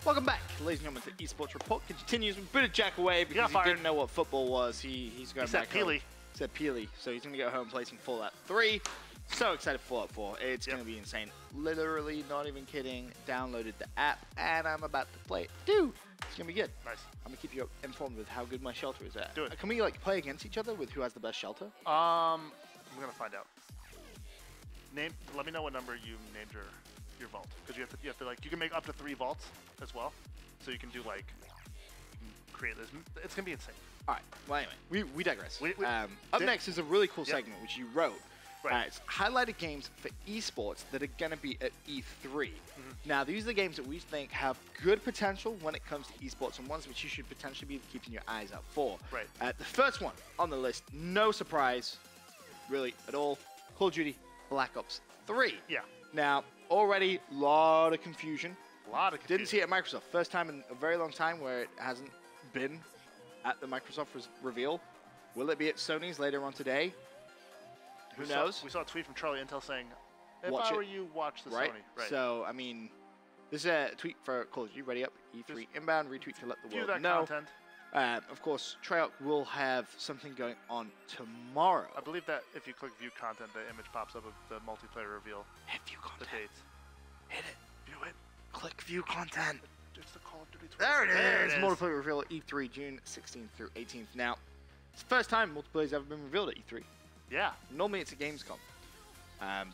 Welcome back, ladies and gentlemen, to eSports Report. Continues with a bit of Jack away because he didn't know what football was. He's going back home. He said Peely, so he's going to go home playing some Fallout 3. So excited for Fallout 4. It's going to be insane. Literally, not even kidding, downloaded the app, and I'm about to play it. Dude, it's going to be good. Nice. I'm going to keep you informed with how good my shelter is at. Do it. Can we like play against each other with who has the best shelter? I'm going to find out. Let me know what number you named your vault, because you have to like, you can make up to 3 vaults as well, so you can do like, create this. It's gonna be insane. All right. Well, anyway, we digress. Up next is a really cool segment which you wrote. Right. It's highlighted games for esports that are gonna be at E3. Now, these are the games that we think have good potential when it comes to esports, and ones which you should potentially be keeping your eyes out for. Right. The first one on the list, no surprise, really at all, Call of Duty Black Ops 3. Yeah. Now, already a lot of confusion. A lot of confusion. Didn't see it at Microsoft. First time in a very long time where it hasn't been at the Microsoft reveal. Will it be at Sony's later on today? Who knows? We saw a tweet from Charlie Intel saying, if watch I were you, watch the right? Sony. Right. So, I mean, this is a tweet for Call of Duty. Ready up, E3 inbound, retweet to let the world that know. content. Of course, Treyarch will have something going on tomorrow. I believe that if you click view content, the image pops up of the multiplayer reveal. Hit view content. The dates. Hit it. View it. Click view content. It's the Call of Duty 20. There it is. It is. Multiplayer reveal at E3, June 16th through 18th. Now, it's the first time multiplayer's ever been revealed at E3. Yeah. Normally it's a Gamescom.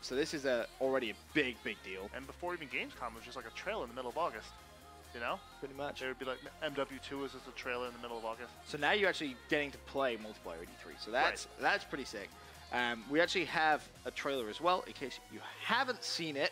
So this is already a big, big deal. And before even Gamescom, it was just like a trailer in the middle of August. You know? Pretty much. It would be like MW2 is just a trailer in the middle of August. So now you're actually getting to play multiplayer at E3. So that's pretty sick. We actually have a trailer as well, in case you haven't seen it.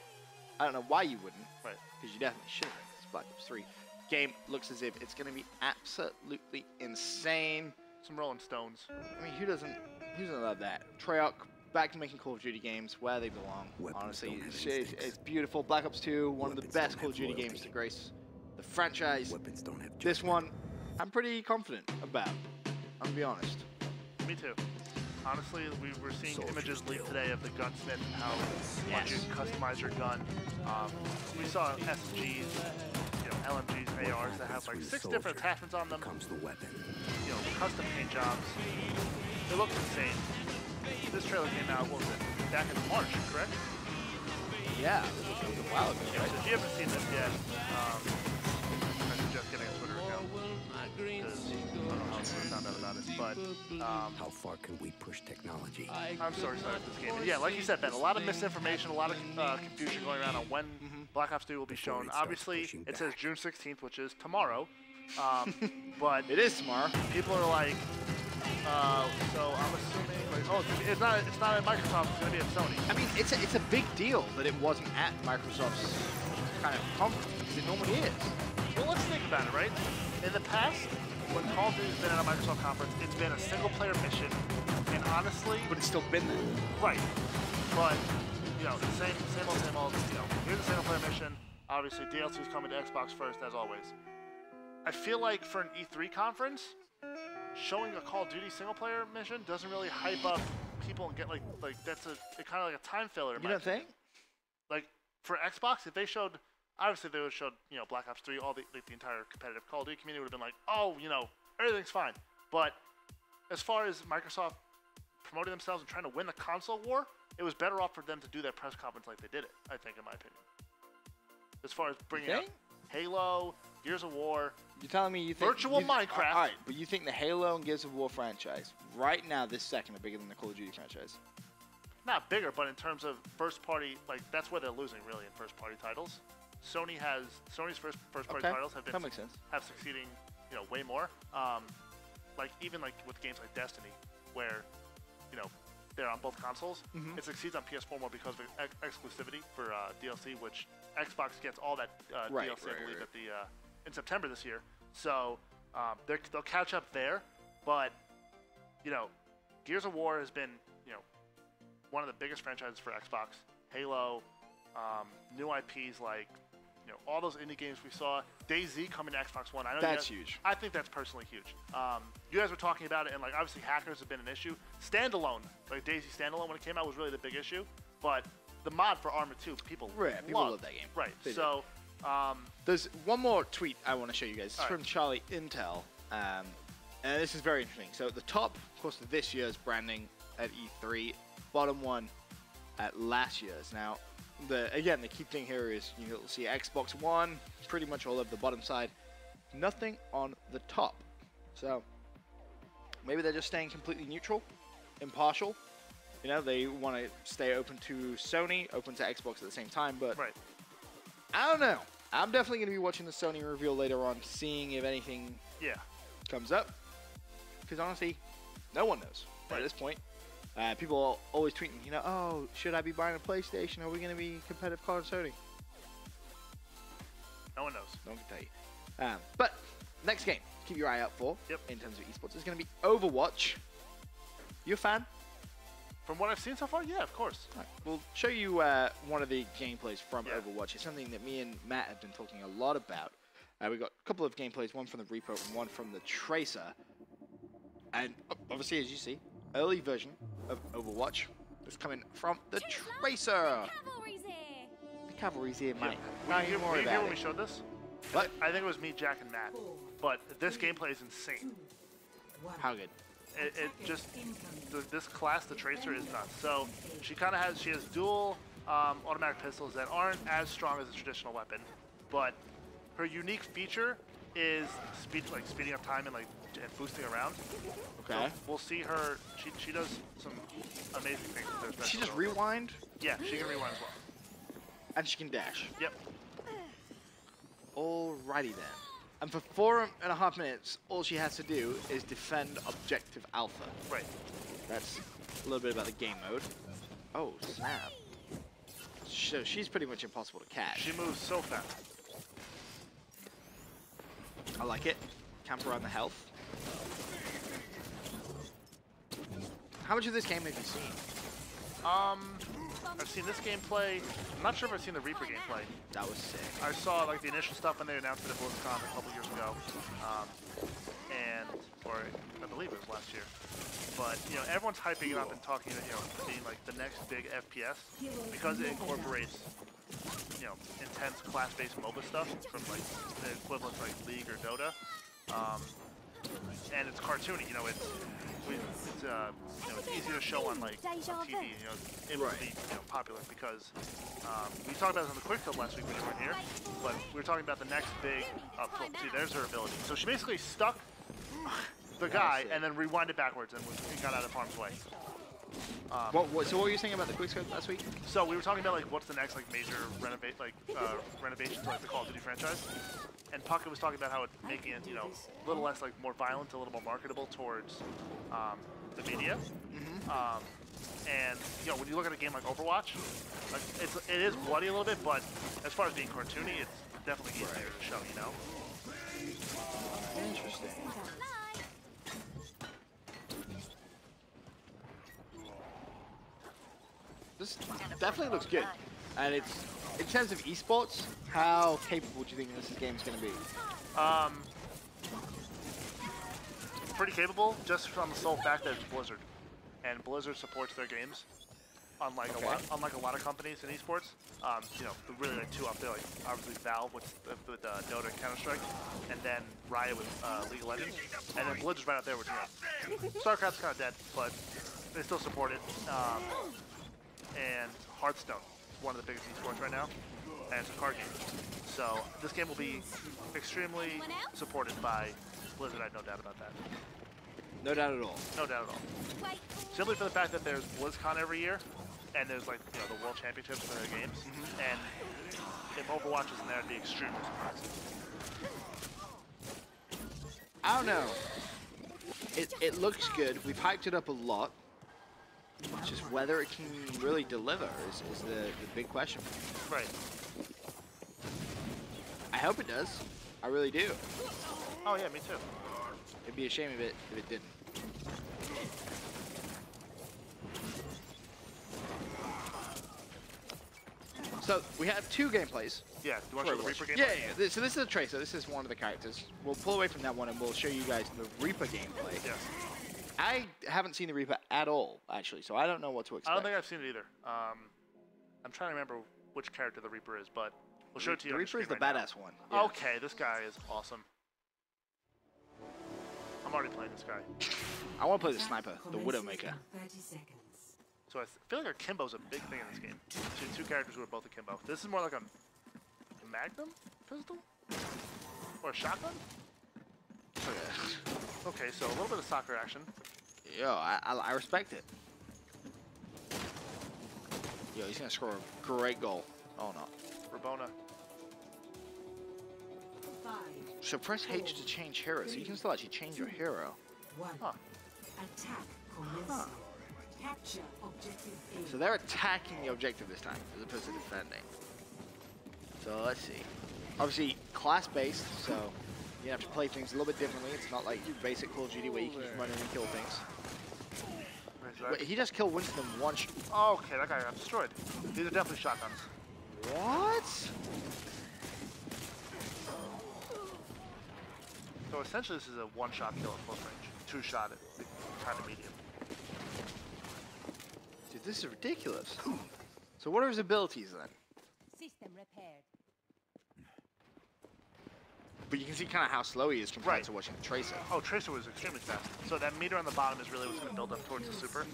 I don't know why you wouldn't. Right. Because you definitely should have. It's Black Ops 3. Game looks as if it's going to be absolutely insane. Some Rolling Stones. I mean, who doesn't love that? Treyarch back to making Call of Duty games where they belong. Honestly, it's beautiful. Black Ops 2, one of the best Call of Duty games to grace the franchise. This one, I'm pretty confident about. I'm gonna be honest. Me too. Honestly, we were seeing images leaked today of the gunsmith and how much you can customize your gun. We saw SMGs, LMGs, ARs that have like 6 different attachments on them. Custom paint jobs. It looks insane. This trailer came out, what was it, back in March, correct? Yeah, it was a while ago, right? So if you haven't seen this yet, I suggest getting a Twitter account, because I don't know how I found out about it, but how far can we push technology? I'm so excited for this game. And yeah, like you said, Ben, a lot of misinformation, a lot of confusion going around on when Black Ops 2 will be shown. Obviously, it says June 16th, which is tomorrow, but it is tomorrow. People are like, so I'm assuming, like, oh, it's not at Microsoft, it's going to be at Sony. I mean, it's a big deal that it wasn't at Microsoft's kind of conference, because it normally is. Well, let's think about it, right? In the past, when Call of Duty's been at a Microsoft conference, it's been a single-player mission, and honestly... But it's still been there. Right. But, same old, here's a single-player mission. Obviously, DLC's coming to Xbox first, as always. I feel like for an E3 conference, showing a Call of Duty single-player mission doesn't really hype up people and get, like that's kind of like a time filler. You don't think? Like, for Xbox, if they showed... Obviously, they would have showed, Black Ops 3, all the entire competitive Call of Duty community would have been like, oh, everything's fine. But as far as Microsoft promoting themselves and trying to win the console war, it was better off for them to do that press conference like they did it, I think, in my opinion. As far as bringing up Halo, Gears of War, you're telling me you think Minecraft. All right, but you think the Halo and Gears of War franchise right now, this second, are bigger than the Call of Duty franchise? Not bigger, but in terms of first-party, that's where they're losing, really, in first-party titles. Sony's first-party titles have succeeding, way more. Even with games like Destiny, where, they're on both consoles, it succeeds on PS4 more because of exclusivity for DLC, which Xbox gets all that DLC, I believe, in September this year. So they'll catch up there, but Gears of War has been, one of the biggest franchises for Xbox. Halo, new IPs like. All those indie games we saw, DayZ coming to Xbox One. I know that's huge. I think that's personally huge. You guys were talking about it, and obviously hackers have been an issue. Standalone, like DayZ Standalone when it came out was really the big issue. But the mod for Arma 2, people love that game. Right. So There's one more tweet I want to show you guys. It's from Charlie Intel. And this is very interesting. So at the top, of course, of this year's branding at E3. Bottom one at last year's. Now, again, the key thing here is you'll see Xbox One pretty much all over the bottom side. Nothing on the top. So maybe they're just staying completely neutral, impartial. You know, they want to stay open to Sony, open to Xbox at the same time. But I don't know. I'm definitely going to be watching the Sony reveal later on, seeing if anything comes up. Because honestly, no one knows at this point. People are always tweeting, you know, oh, should I be buying a PlayStation? Are we going to be competitive call on Sony? No one knows. No one can tell you. But next game, keep your eye out for in terms of esports, is going to be Overwatch. You a fan? From what I've seen so far, yeah, of course. Right. We'll show you one of the gameplays from Overwatch. It's something that me and Matt have been talking a lot about. We got a couple of gameplays, one from the Reaper and one from the Tracer. And obviously, as you see, early version of Overwatch is coming from the Tracer. The cavalry's here, mate. Were you here when we showed this? What? I think it was me, Jack, and Matt. But this gameplay is insane. How good? It just, this class, the Tracer, is nuts. So she has dual automatic pistols that aren't as strong as a traditional weapon, but her unique feature is speeding up time and boosting around. Okay. So we'll see her. She does some amazing things with her special. She just rewind? Yeah, she can rewind as well. And she can dash. Yep. Alrighty then. And for 4.5 minutes, all she has to do is defend Objective Alpha. Right. That's a little bit about the game mode. Oh, snap. So she's pretty much impossible to catch. She moves so fast. I like it. Camp around the health. How much of this game have you seen? I've seen this gameplay. I'm not sure if I've seen the Reaper gameplay. That was sick. I saw the initial stuff when they announced it at BlizzCon a couple years ago, or I believe it was last year. But everyone's hyping it up and talking about being the next big FPS because it incorporates intense class-based MOBA stuff from the equivalent to League or Dota, and it's cartoony. It's easy to show on TV. It would be popular because we talked about this on the Quick Field last week when you weren't here, but we were talking about the next big see, there's her ability. So she basically stuck the guy and then rewinded backwards and got out of harm's way. So what were you saying about the Quick Scope last week? So we were talking about what's the next major renovation to the Call of Duty franchise, and Puckett was talking about how it's making it a little less more violent, a little more marketable towards the media. And when you look at a game like Overwatch, it is bloody a little bit, but as far as being cartoony, it's definitely easier to show. Interesting. This definitely looks good, and it's in terms of esports. How capable do you think this game is going to be? Pretty capable, just from the sole fact that it's Blizzard, and Blizzard supports their games, unlike a lot of companies in esports. Really two up there, obviously Valve with Dota and Counter-Strike, and then Riot with League of Legends, and then Blizzard's right out there with StarCraft's kind of dead, but they still support it. And Hearthstone, one of the biggest esports right now, and it's a card game. So this game will be extremely supported by Blizzard, I have no doubt about that. No doubt at all. No doubt at all. Simply for the fact that there's BlizzCon every year, and there's the World Championships for their games, and if Overwatch is in there, it'd be extremely surprising. I don't know. It looks good. We've hyped it up a lot. Just whether it can really deliver is the big question. Right. I hope it does. I really do. Oh yeah, me too. It'd be a shame if it didn't. So we have two gameplays. Yeah, do you want to show the Reaper gameplay? Yeah. So this is a Tracer. This is one of the characters. We'll pull away from that one and we'll show you guys the Reaper gameplay. Yes. I haven't seen the Reaper at all, actually, so I don't know what to expect. I don't think I've seen it either. I'm trying to remember which character the Reaper is, but We'll show it to you. The Reaper is the right badass now. one. Yeah. Okay, this guy is awesome. I'm already playing this guy. I want to play the sniper, the Widowmaker. So I feel like our Kimbo's a big thing in this game. Two characters who are both a Kimbo. This is more like a Magnum pistol? Or a shotgun? Okay, so a little bit of soccer action. Yo, I respect it. Yo, he's going to score a great goal. Oh, no. Rabona. So press H to change hero, so you can still actually change your hero. Huh. Huh. So they're attacking the objective this time, as opposed to defending. So let's see. Obviously, class-based, so you have to play things a little bit differently. It's not like your basic Call of Duty where you can just run in and kill things. Wait, he just killed Winston in one shot. Oh, okay, that guy got destroyed. These are definitely shotguns. What? So essentially, this is a one-shot kill at close range. Two-shot at kind of medium. Dude, this is ridiculous. So what are his abilities then? System repaired. But you can see kind of how slow he is compared to watching Tracer. Oh, Tracer was extremely fast. So that meter on the bottom is really what's going to build up towards the super.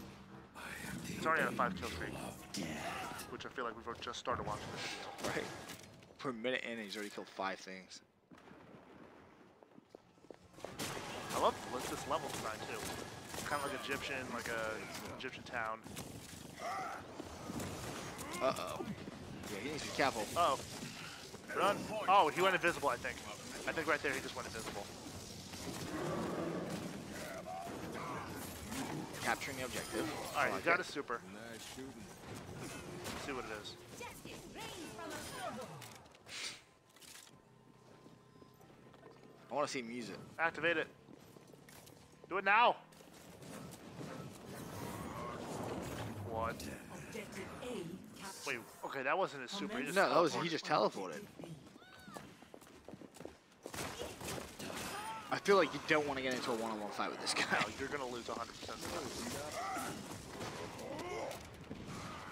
It's already at a 5 kill streak, which I feel like we've just started watching the video. Right. For a minute in, he's already killed 5 things. I love this level design too. Kind of like Egyptian, like a Egyptian town. Uh-oh. Yeah, he needs to be careful. Uh-oh. Run. Oh, he went invisible, I think. I think right there he just went invisible. Capturing the objective. Alright, he got a super. Let's see what it is. I want to see music. Activate it. Do it now. What? Wait, okay, that wasn't his super. He just he just teleported. I feel like you don't want to get into a one-on-one fight with this guy. No, you're gonna lose 100%.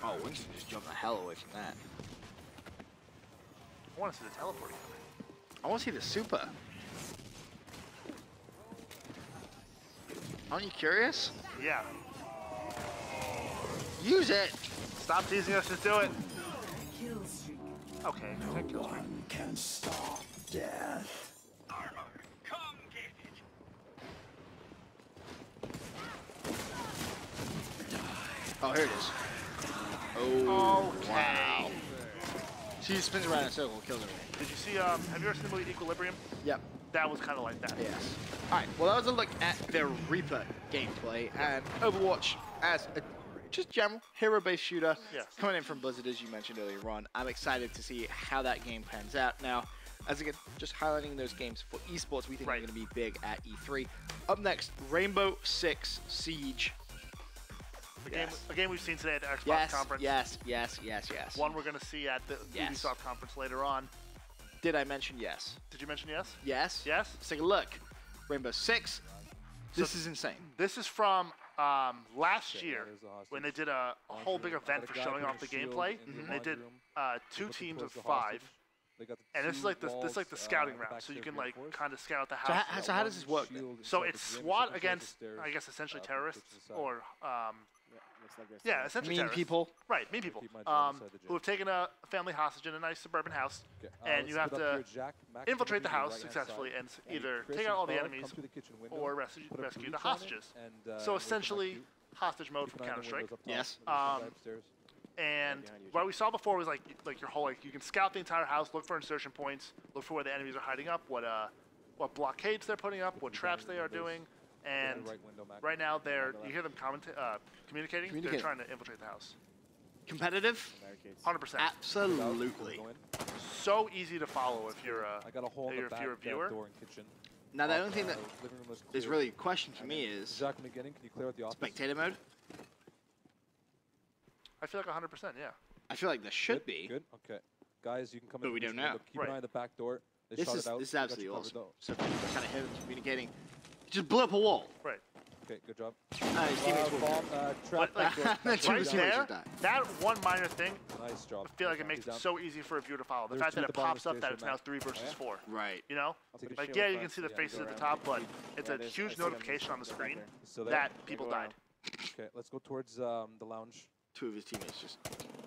Oh, Winston just jumped the hell away from that. I want to see the teleporting. I want to see the super. Aren't you curious? Yeah. Use it! Stop teasing us, just do it. Okay, take kill streak. One can stop death. Oh, here it is. Oh, okay. Wow. She spins around in a circle, kills everything. Did you see, have you ever seen the movie Equilibrium? Yep. That was kind of like that. Yes. Alright, well that was a look at the Reaper gameplay and Overwatch as a just general hero-based shooter coming in from Blizzard, as you mentioned earlier on. I'm excited to see how that game pans out. Now, as again, just highlighting those games for esports, we think are going to be big at E3. Up next, Rainbow Six Siege. A game we've seen today at the Xbox conference. Yes. One we're going to see at the Ubisoft conference later on. Did I mention yes? Did you mention yes? Yes. Yes? Let's take a look. Rainbow Six. This is insane. This is from last year when they did a whole big event for showing off the gameplay. And they did 2 teams of 5. And this is like the scouting round, so you can like kind of scout the house. So how does this work then? So it's SWAT against, I guess, essentially terrorists or essentially mean people. Right, mean people who have taken a family hostage in a nice suburban house, and you have to infiltrate the house successfully and either take out all the enemies or rescue the hostages. So essentially, hostage mode from Counter-Strike. Yes. And what we saw before was like your whole you can scout the entire house, look for insertion points, look for where the enemies are hiding up, what blockades they're putting up, what traps they are doing, and right now you hear them communicating. They're trying to infiltrate the house. Competitive? 100%. Absolutely. So easy to follow if you're a viewer. Now the only thing that is really a question for me is spectator mode. I feel like 100%, yeah. I feel like there should be. Good. Okay. Guys, you can come in. But we don't know. Keep an eye on the back door. This is absolutely awesome. So kind of him communicating. Just blew up a wall. Right. Okay, good job. His teammates will bomb, trap back door. Right there, that one minor thing, Nice job. I feel like it makes it so easy for a view to follow. The fact that it pops up that it's now 3 versus 4. Right. You know? Like, yeah, you can see the faces at the top, but it's a huge notification on the screen that people died. Okay, let's go towards the lounge. 2 of his teammates just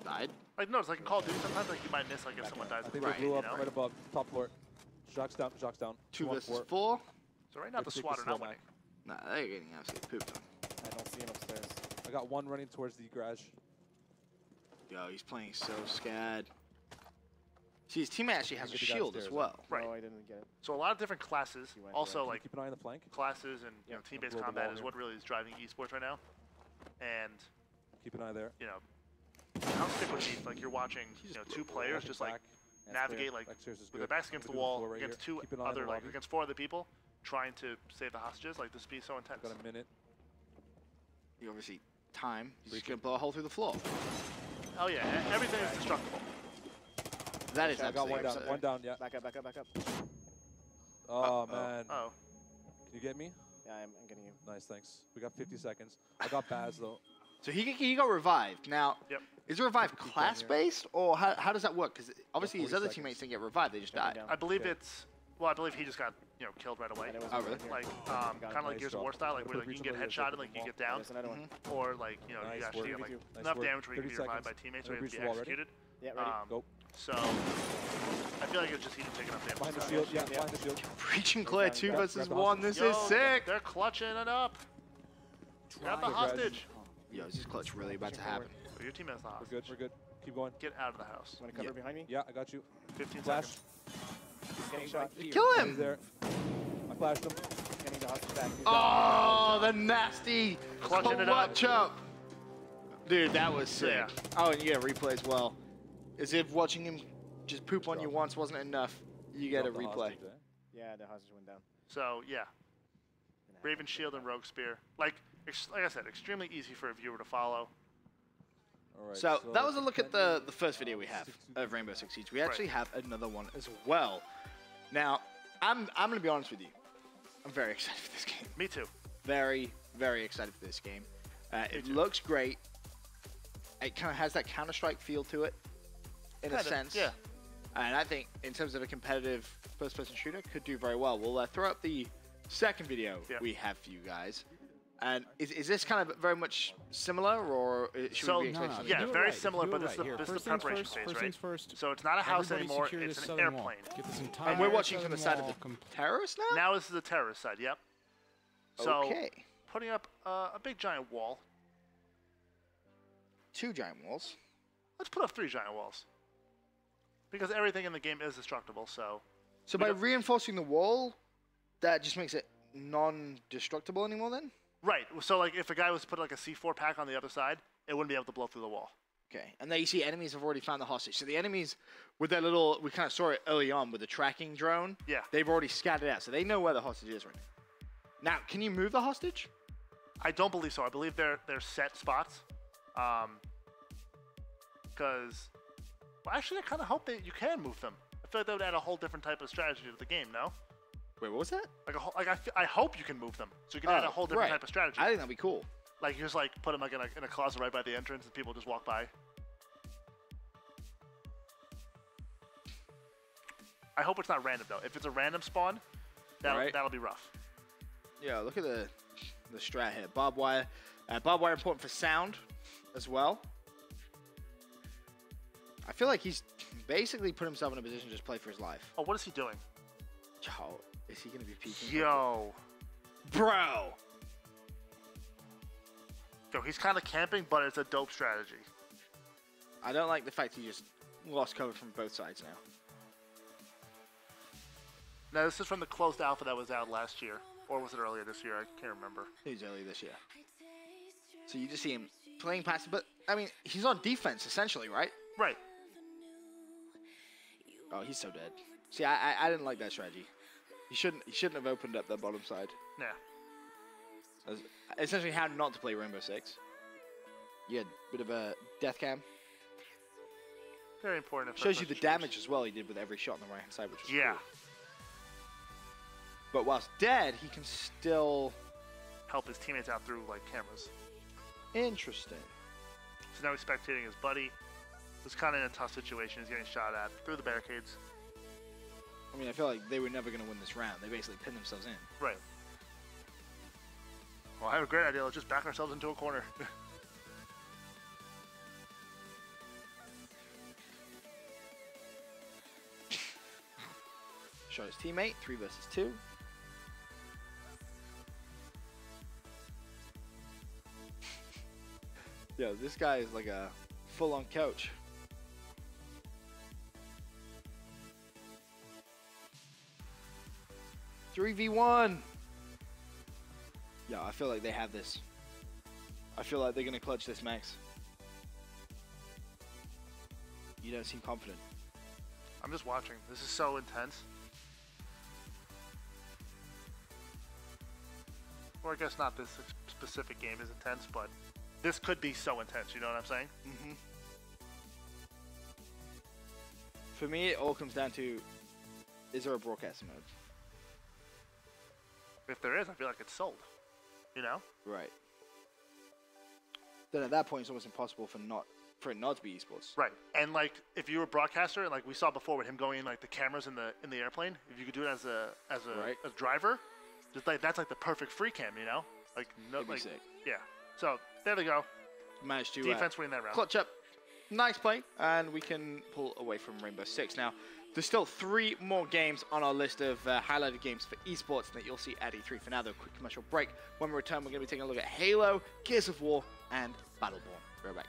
died. Like, no, it's like in Call of Duty, sometimes like you might miss like if someone dies. I think they blew up right above, top floor. Jacques down, Jacques down. 2 versus 4. So right now the SWAT are not winning. Nah, they're getting absolutely pooped on. I don't see him upstairs. I got one running towards the garage. Yo, he's playing so scared. See, his teammate actually has a shield as well. Right. No, I didn't get it. So a lot of different classes. Also, like keep an eye on the flank. Classes and team-based combat is what really is driving esports right now. And keep an eye there. You know, I'll stick with Heath. Like you're watching, 2 players just like navigate like with their backs against the wall against 2 other against 4 other people, trying to save the hostages. Like this be so intense. Got a minute. You obviously time. He's just gonna blow a hole through the floor. Oh yeah, everything is destructible. That is. I got one down. One down. Yeah. Back up. Back up. Back up. Oh man. Oh. Can you get me? Yeah, I'm getting you. Nice, thanks. We got 50 seconds. I got Baz though. So he got revived. Now, is the revive class-based, or how does that work? Because obviously his other teammates didn't get revived; they just died. I believe it's. Well, I believe he just got killed right away. Oh, really? Like kind of like Gears of War style, like where like you can get headshotted, like you get down, or like you actually get like enough damage where you can be revived by teammates or you have to be executed. Yeah, ready. Go. So I feel like it's just he didn't take enough damage. Behind the shield. Yeah, behind the shield. Breaching clear, 2 versus 1. This is sick. They're clutching it up. Grab the hostage. Yo, is this clutch really about to happen? Oh, your team has the hostage. We're good. We're good. Keep going. Get out of the house. Want to cover behind me? Yeah, I got you. 15 Flash. seconds. Getting shot. Kill him! He's there. I flashed him. Getting the hostage back. Oh, the nasty clutching it up. Dude, that was sick. Yeah. Oh, and you get a replay as well. As if watching him just poop on you once wasn't enough, you get a replay. Yeah, the hostage went down. So, yeah. Raven Shield and Rogue Spear. Like I said, extremely easy for a viewer to follow. All right, so that was a look at the first video we have of Rainbow Six Siege. We actually have another one as well. Now, I'm going to be honest with you. I'm very excited for this game. Me too. Very, very excited for this game. It looks great. It kind of has that Counter-Strike feel to it, in a sense. Yeah. And I think, in terms of a competitive first-person shooter, could do very well. We'll throw up the second video we have for you guys. And is this kind of very much similar, or should we be expecting something? Yeah, very similar, but this is the preparation phase, right? So it's not a house anymore, it's an airplane. And we're watching from the side of the terrorist now? Now this is the terrorist side, yep. So putting up a big giant wall. 2 giant walls. Let's put up 3 giant walls. Because everything in the game is destructible, so... So by reinforcing the wall, that just makes it non-destructible anymore then? Right. So like if a guy was to put like a C4 pack on the other side, it wouldn't be able to blow through the wall. Okay. And there you see enemies have already found the hostage. So the enemies, with their little, we kind of saw it early on with the tracking drone. Yeah. They've already scattered out, so they know where the hostage is right now. Now, can you move the hostage? I don't believe so. I believe they're set spots. Because, well, actually, I kind of hope that you can move them. I feel like that would add a whole different type of strategy to the game, no? Wait, what was that? I hope you can move them, so you can add a whole different type of strategy. I think that'd be cool. Like you just like put them like in a closet right by the entrance, and people just walk by. I hope it's not random though. If it's a random spawn, that'll be rough. Yeah, look at the strat here. Barbed wire. Barbed wire important for sound as well. I feel like he's basically put himself in a position to just play for his life. Oh, what is he doing? Yo, is he going to be peeking? Yo. Bro. Yo, he's kind of camping, but it's a dope strategy. I don't like the fact he just lost cover from both sides now. Now, this is from the closed alpha that was out last year. Or was it earlier this year? I can't remember. It was earlier this year. So you just see him playing past it. But, I mean, he's on defense, essentially, right? Right. Oh, he's so dead. See, I didn't like that strategy. He shouldn't have opened up the bottom side. Yeah. Essentially how not to play Rainbow Six. You had a bit of a death cam. Very important. Shows you the damage as well he did with every shot on the right-hand side, which was cool. But whilst dead, he can still help his teammates out through like cameras. Interesting. So now he's spectating his buddy, who's kind of in a tough situation. He's getting shot at through the barricades. I mean, I feel like they were never going to win this round. They basically pinned themselves in. Right. Well, I have a great idea. Let's just back ourselves into a corner. Shot his teammate, 3 versus 2. Yo, this guy is like a full-on coach. "3v1. Yeah, I feel like they have this. I feel like they're gonna clutch this, Max. You don't seem confident. I'm just watching. This is so intense. Or I guess not this specific game is intense, but this could be so intense, you know what I'm saying? Mm-hmm. For me, it all comes down to, is there a broadcast mode? If there is, I feel like it's sold, you know? Right. Then at that point, it's almost impossible for it not to be esports. Right. And like, if you were a broadcaster, like we saw before with him going in like the cameras in the airplane, if you could do it as a driver, just like that's like the perfect free cam, you know? Like no, like sick. Yeah. So there they go. Managed to defense winning that round. Clutch up. Nice play, and we can pull away from Rainbow Six. Now, there's still 3 more games on our list of highlighted games for esports that you'll see at E3. For now, though, quick commercial break. When we return, we're going to be taking a look at Halo, Gears of War, and Battleborn. Right back.